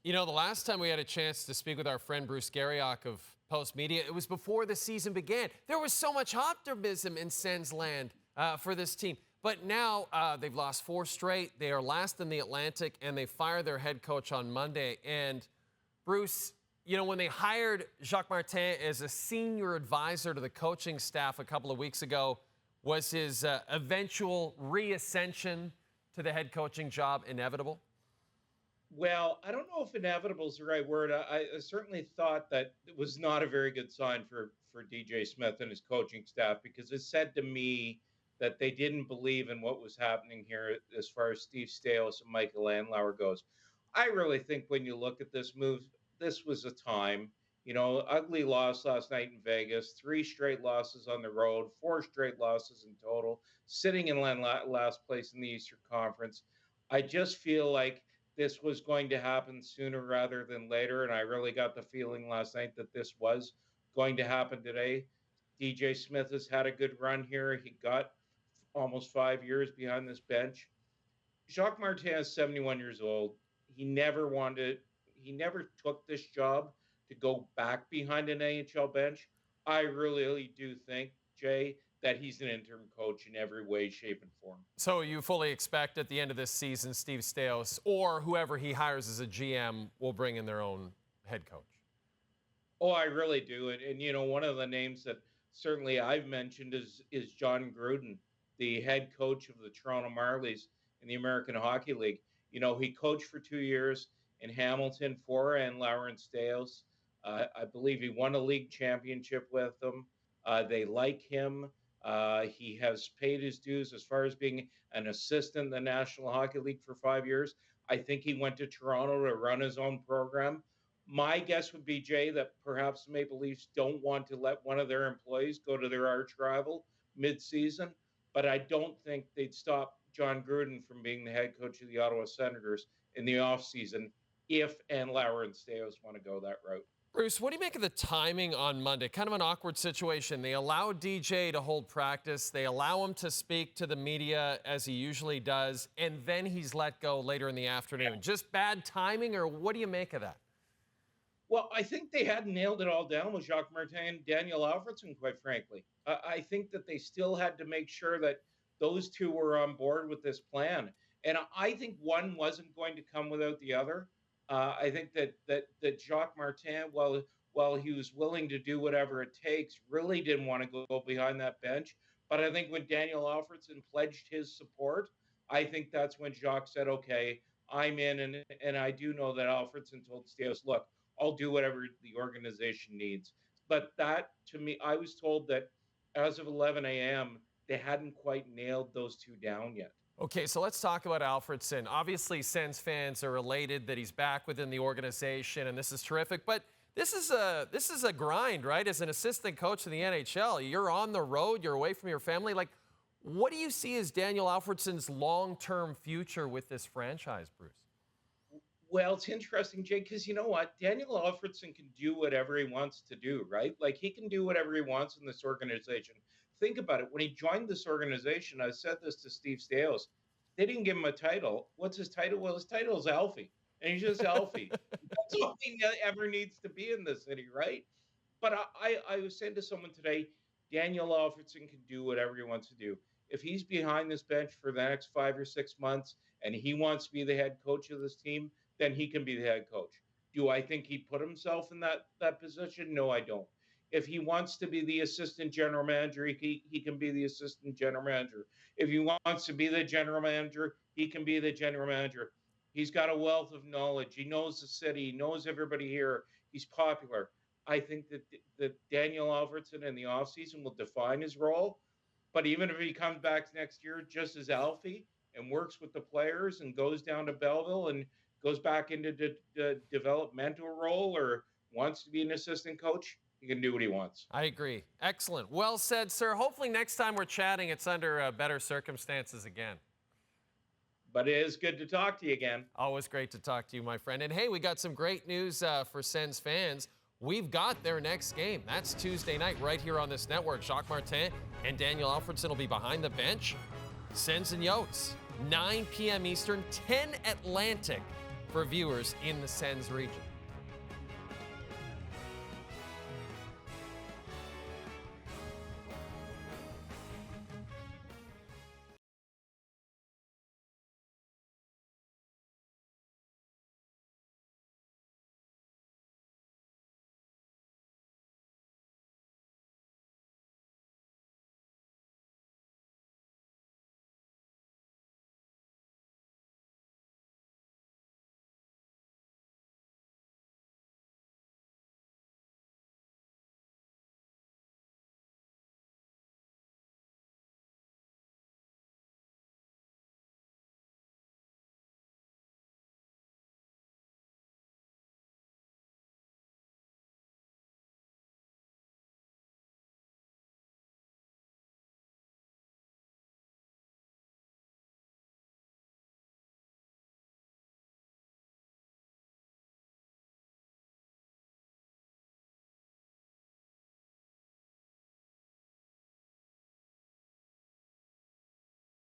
You know, the last time we had a chance to speak with our friend Bruce Garrioch of Post Media, it was before the season began. There was so much optimism in Sens land for this team. But now they've lost 4 straight. They are last in the Atlantic, and they fire their head coach on Monday. And Bruce, you know, when they hired Jacques Martin as a senior advisor to the coaching staff a couple of weeks ago, was his eventual reascension to the head coaching job inevitable? Well, I don't know if inevitable is the right word. I certainly thought that it was not a very good sign for DJ Smith and his coaching staff, because it said to me that they didn't believe in what was happening here as far as Steve Staios and Michael Andlauer goes. I really think when you look at this move, this was a time. You know, ugly loss last night in Vegas, 3 straight losses on the road, 4 straight losses in total, sitting in last place in the Eastern Conference. I just feel like this was going to happen sooner rather than later. And I really got the feeling last night that this was going to happen today. DJ Smith has had a good run here. He got almost 5 years behind this bench. Jacques Martin is 71 years old. He never took this job to go back behind an NHL bench. I really do think, Jay, that he's an interim coach in every way, shape, and form. So you fully expect at the end of this season, Steve Staios or whoever he hires as a GM will bring in their own head coach? Oh, I really do. And you know, one of the names that certainly I've mentioned is John Gruden, the head coach of the Toronto Marlies in the American Hockey League. You know, he coached for 2 years in Hamilton for Andlauer and Staios. I believe he won a league championship with them. They like him. He has paid his dues as far as being an assistant in the National Hockey League for 5 years. I think he went to Toronto to run his own program. My guess would be, Jay, that perhaps the Maple Leafs don't want to let one of their employees go to their arch rival mid-season, but I don't think they'd stop John Gruden from being the head coach of the Ottawa Senators in the offseason if Andlauer and Staios want to go that route. Bruce, what do you make of the timing on Monday? Kind of an awkward situation. They allow DJ to hold practice. They allow him to speak to the media as he usually does, and then he's let go later in the afternoon. Yeah. Just bad timing, or what do you make of that? Well, I think they hadn't nailed it all down with Jacques Martin and Daniel Alfredsson, quite frankly. I think that they still had to make sure that those two were on board with this plan. And I think one wasn't going to come without the other. I think that Jacques Martin, while he was willing to do whatever it takes, really didn't want to go behind that bench. But I think when Daniel Alfredsson pledged his support, I think that's when Jacques said, okay, I'm in. And I do know that Alfredsson told Staios, look, I'll do whatever the organization needs. But that, to me, I was told that as of 11 a.m., they hadn't quite nailed those two down yet. Okay, so let's talk about Alfredsson. Obviously, Sens fans are elated that he's back within the organization, and this is terrific. But this is a grind, right? As an assistant coach in the NHL, you're on the road, you're away from your family. Like, what do you see as Daniel Alfredsson's long-term future with this franchise, Bruce? Well, it's interesting, Jake, because you know what? Daniel Alfredsson can do whatever he wants to do, right? Like, he can do whatever he wants in this organization. Think about it. When he joined this organization, I said this to Steve Staios, they didn't give him a title. What's his title? Well, his title is Alfie, and he's just Alfie. That's all he ever needs to be in this city, right? But I was saying to someone today, Daniel Alfredsson can do whatever he wants to do. If he's behind this bench for the next 5 or 6 months and he wants to be the head coach of this team, then he can be the head coach. Do I think he put himself in that position? No, I don't. If he wants to be the assistant general manager, he can be the assistant general manager. If he wants to be the general manager, he can be the general manager. He's got a wealth of knowledge. He knows the city. He knows everybody here. He's popular. I think that Daniel Alfredsson in the offseason will define his role. But even if he comes back next year just as Alfie and works with the players and goes down to Belleville and goes back into the developmental role or wants to be an assistant coach, he can do what he wants. I agree. Excellent. Well said, sir. Hopefully next time we're chatting, it's under better circumstances again. But it is good to talk to you again. Always great to talk to you, my friend. And hey, we got some great news for Sens fans. We've got their next game. That's Tuesday night right here on this network. Jacques Martin and Daniel Alfredsson will be behind the bench. Sens and Yotes, 9 p.m. Eastern, 10 Atlantic. for viewers in the Sens region.